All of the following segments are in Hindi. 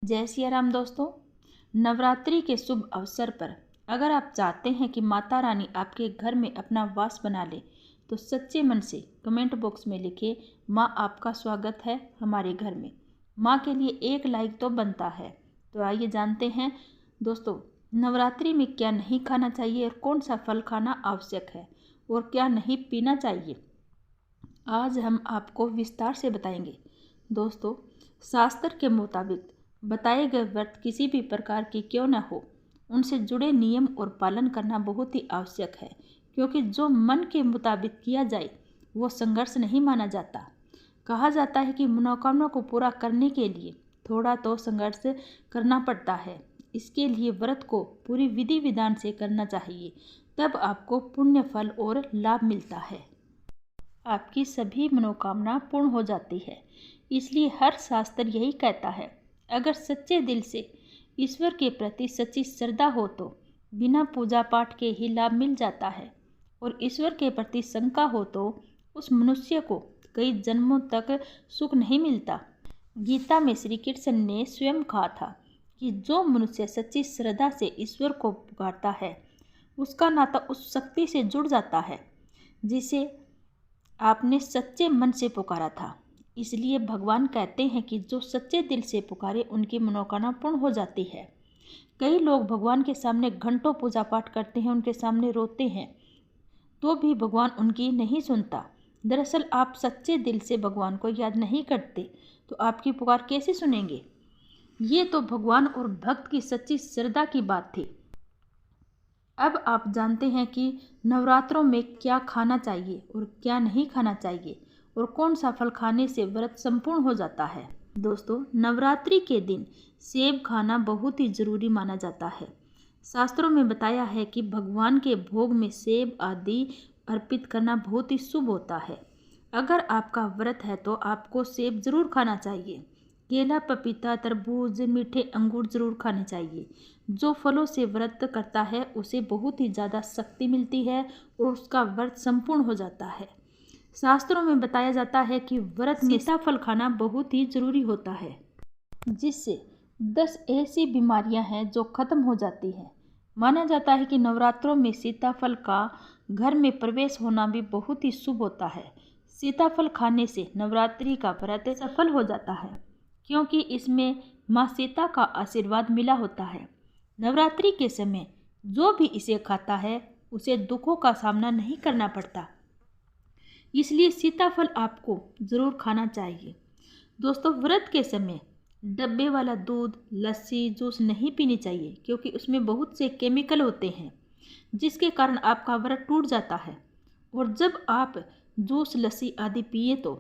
जय सिया राम दोस्तों। नवरात्रि के शुभ अवसर पर अगर आप चाहते हैं कि माता रानी आपके घर में अपना वास बना ले तो सच्चे मन से कमेंट बॉक्स में लिखिए, माँ आपका स्वागत है हमारे घर में। माँ के लिए एक लाइक तो बनता है। तो आइए जानते हैं दोस्तों, नवरात्रि में क्या नहीं खाना चाहिए और कौन सा फल खाना आवश्यक है और क्या नहीं पीना चाहिए, आज हम आपको विस्तार से बताएंगे। दोस्तों, शास्त्र के मुताबिक बताए गए व्रत किसी भी प्रकार की क्यों न हो, उनसे जुड़े नियम और पालन करना बहुत ही आवश्यक है, क्योंकि जो मन के मुताबिक किया जाए वो संघर्ष नहीं माना जाता। कहा जाता है कि मनोकामना को पूरा करने के लिए थोड़ा तो संघर्ष करना पड़ता है। इसके लिए व्रत को पूरी विधि विधान से करना चाहिए, तब आपको पुण्य फल और लाभ मिलता है। आपकी सभी मनोकामना पूर्ण हो जाती है। इसलिए हर शास्त्र यही कहता है, अगर सच्चे दिल से ईश्वर के प्रति सच्ची श्रद्धा हो तो बिना पूजा पाठ के ही लाभ मिल जाता है, और ईश्वर के प्रति शंका हो तो उस मनुष्य को कई जन्मों तक सुख नहीं मिलता। गीता में श्री कृष्ण ने स्वयं कहा था कि जो मनुष्य सच्ची श्रद्धा से ईश्वर को पुकारता है उसका नाता उस शक्ति से जुड़ जाता है जिसे आपने सच्चे मन से पुकारा था। इसलिए भगवान कहते हैं कि जो सच्चे दिल से पुकारे उनकी मनोकामना पूर्ण हो जाती है। कई लोग भगवान के सामने घंटों पूजा पाठ करते हैं, उनके सामने रोते हैं, तो भी भगवान उनकी नहीं सुनता। दरअसल आप सच्चे दिल से भगवान को याद नहीं करते तो आपकी पुकार कैसे सुनेंगे। ये तो भगवान और भक्त की सच्ची श्रद्धा की बात थी। अब आप जानते हैं कि नवरात्रों में क्या खाना चाहिए और क्या नहीं खाना चाहिए और कौन सा फल खाने से व्रत संपूर्ण हो जाता है। दोस्तों, नवरात्रि के दिन सेब खाना बहुत ही जरूरी माना जाता है। शास्त्रों में बताया है कि भगवान के भोग में सेब आदि अर्पित करना बहुत ही शुभ होता है। अगर आपका व्रत है तो आपको सेब जरूर खाना चाहिए। केला, पपीता, तरबूज, मीठे अंगूर जरूर खाने चाहिए। जो फलों से व्रत करता है उसे बहुत ही ज़्यादा शक्ति मिलती है और उसका व्रत संपूर्ण हो जाता है। शास्त्रों में बताया जाता है कि व्रत में सीताफल खाना बहुत ही जरूरी होता है, जिससे 10 ऐसी बीमारियां हैं जो खत्म हो जाती हैं। माना जाता है कि नवरात्रों में सीताफल का घर में प्रवेश होना भी बहुत ही शुभ होता है। सीताफल खाने से नवरात्रि का व्रत सफल हो जाता है, क्योंकि इसमें माँ सीता का आशीर्वाद मिला होता है। नवरात्रि के समय जो भी इसे खाता है उसे दुखों का सामना नहीं करना पड़ता। इसलिए सीताफल आपको ज़रूर खाना चाहिए। दोस्तों, व्रत के समय डब्बे वाला दूध, लस्सी, जूस नहीं पीनी चाहिए, क्योंकि उसमें बहुत से केमिकल होते हैं जिसके कारण आपका व्रत टूट जाता है। और जब आप जूस, लस्सी आदि पिए तो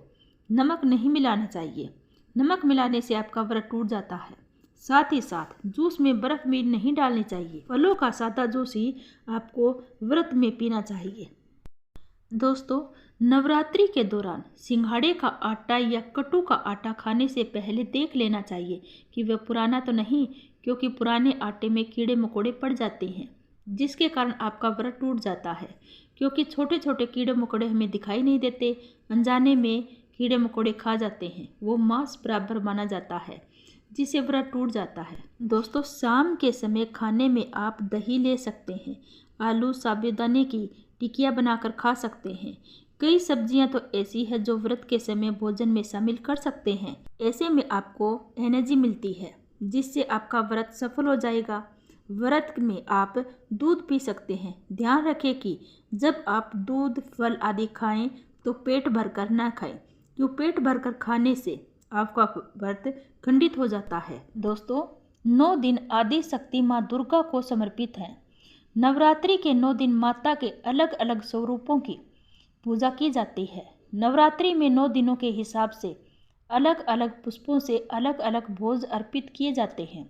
नमक नहीं मिलाना चाहिए। नमक मिलाने से आपका व्रत टूट जाता है। साथ ही साथ जूस में बर्फ भी नहीं डालनी चाहिए। फलों का सादा जूस ही आपको व्रत में पीना चाहिए। दोस्तों, नवरात्रि के दौरान सिंघाड़े का आटा या कट्टू का आटा खाने से पहले देख लेना चाहिए कि वह पुराना तो नहीं, क्योंकि पुराने आटे में कीड़े मकोड़े पड़ जाते हैं जिसके कारण आपका व्रत टूट जाता है। क्योंकि छोटे छोटे कीड़े मकोड़े हमें दिखाई नहीं देते, अनजाने में कीड़े मकोड़े खा जाते हैं, वो मांस बराबर माना जाता है जिससे व्रत टूट जाता है। दोस्तों, शाम के समय खाने में आप दही ले सकते हैं, आलू, साबूदाने की टिकिया बनाकर खा सकते हैं। कई सब्जियां तो ऐसी है जो व्रत के समय भोजन में शामिल कर सकते हैं। ऐसे में आपको एनर्जी मिलती है जिससे आपका व्रत सफल हो जाएगा। व्रत में आप दूध पी सकते हैं। ध्यान रखें कि जब आप दूध, फल आदि खाएं तो पेट भरकर ना खाएं, क्यों पेट भरकर खाने से आपका व्रत खंडित हो जाता है। दोस्तों, 9 दिन आदि शक्ति माँ दुर्गा को समर्पित हैं। नवरात्रि के 9 दिन माता के अलग अलग स्वरूपों की पूजा की जाती है। नवरात्रि में 9 दिनों के हिसाब से अलग अलग पुष्पों से अलग अलग भोज अर्पित किए जाते हैं।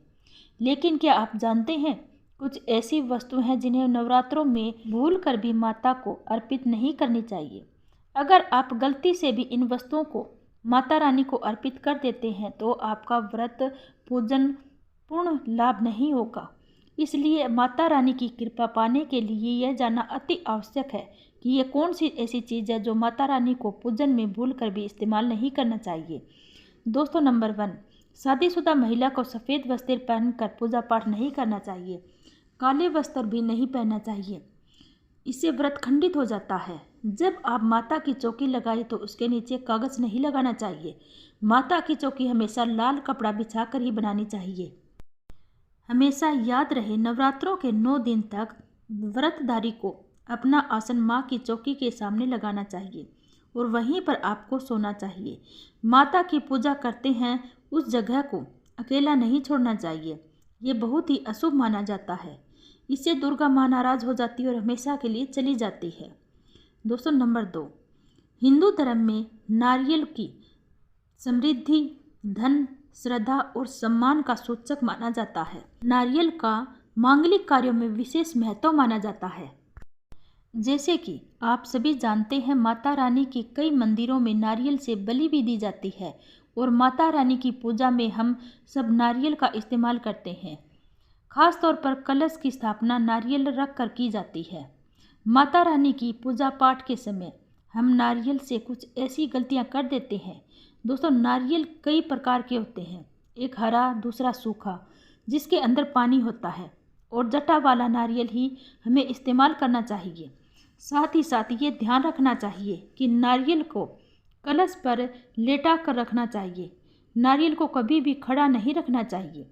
लेकिन क्या आप जानते हैं, कुछ ऐसी वस्तु हैं जिन्हें नवरात्रों में भूल कर भी माता को अर्पित नहीं करनी चाहिए। अगर आप गलती से भी इन वस्तुओं को माता रानी को अर्पित कर देते हैं तो आपका व्रत पूजन पूर्ण लाभ नहीं होगा। इसलिए माता रानी की कृपा पाने के लिए यह जानना अति आवश्यक है कि ये कौन सी ऐसी चीज़ है जो माता रानी को पूजन में भूल कर भी इस्तेमाल नहीं करना चाहिए। दोस्तों, नंबर 1, शादीशुदा महिला को सफ़ेद वस्त्र पहनकर पूजा पाठ नहीं करना चाहिए। काले वस्त्र भी नहीं पहनना चाहिए, इससे व्रत खंडित हो जाता है। जब आप माता की चौकी लगाए तो उसके नीचे कागज नहीं लगाना चाहिए। माता की चौकी हमेशा लाल कपड़ा बिछाकर ही बनानी चाहिए। हमेशा याद रहे, नवरात्रों के 9 दिन तक व्रतधारी को अपना आसन माँ की चौकी के सामने लगाना चाहिए और वहीं पर आपको सोना चाहिए। माता की पूजा करते हैं उस जगह को अकेला नहीं छोड़ना चाहिए। ये बहुत ही अशुभ माना जाता है। इससे दुर्गा माँ नाराज हो जाती है और हमेशा के लिए चली जाती है। दोस्तों, नंबर 2, हिंदू धर्म में नारियल की समृद्धि, धन, श्रद्धा और सम्मान का सूचक माना जाता है। नारियल का मांगलिक कार्यों में विशेष महत्व माना जाता है। जैसे कि आप सभी जानते हैं, माता रानी के कई मंदिरों में नारियल से बलि भी दी जाती है और माता रानी की पूजा में हम सब नारियल का इस्तेमाल करते हैं। खास तौर पर कलश की स्थापना नारियल रख कर की जाती है। माता रानी की पूजा पाठ के समय हम नारियल से कुछ ऐसी गलतियां कर देते हैं। दोस्तों, नारियल कई प्रकार के होते हैं, एक हरा, दूसरा सूखा, जिसके अंदर पानी होता है, और जटा वाला नारियल ही हमें इस्तेमाल करना चाहिए। साथ ही साथ ये ध्यान रखना चाहिए कि नारियल को कलश पर लेटा कर रखना चाहिए। नारियल को कभी भी खड़ा नहीं रखना चाहिए।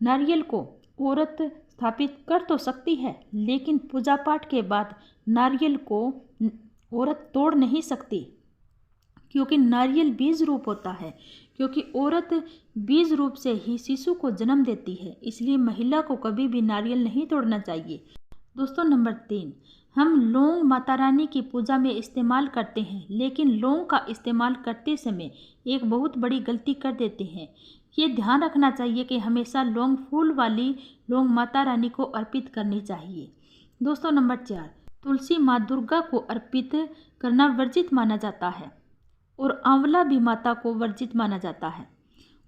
नारियल को औरत स्थापित कर तो सकती है, लेकिन पूजा पाठ के बाद नारियल को औरत तोड़ नहीं सकती, क्योंकि नारियल बीज रूप होता है। क्योंकि औरत बीज रूप से ही शिशु को जन्म देती है, इसलिए महिला को कभी भी नारियल नहीं तोड़ना चाहिए। दोस्तों, नंबर 3, हम लौंग माता रानी की पूजा में इस्तेमाल करते हैं, लेकिन लौंग का इस्तेमाल करते समय एक बहुत बड़ी गलती कर देते हैं। ये ध्यान रखना चाहिए कि हमेशा लौंग फूल वाली लौंग माता रानी को अर्पित करनी चाहिए। दोस्तों, नंबर 4, तुलसी माँ दुर्गा को अर्पित करना वर्जित माना जाता है और आंवला भी माता को वर्जित माना जाता है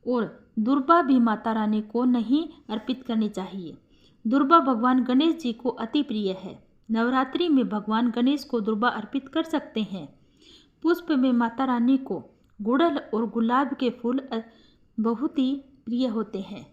और दुर्बा भी माता रानी को नहीं अर्पित करनी चाहिए। दुर्बा भगवान गणेश जी को अति प्रिय है। नवरात्रि में भगवान गणेश को दुर्बा अर्पित कर सकते हैं। पुष्प में माता रानी को गुड़हल और गुलाब के फूल बहुत ही प्रिय होते हैं।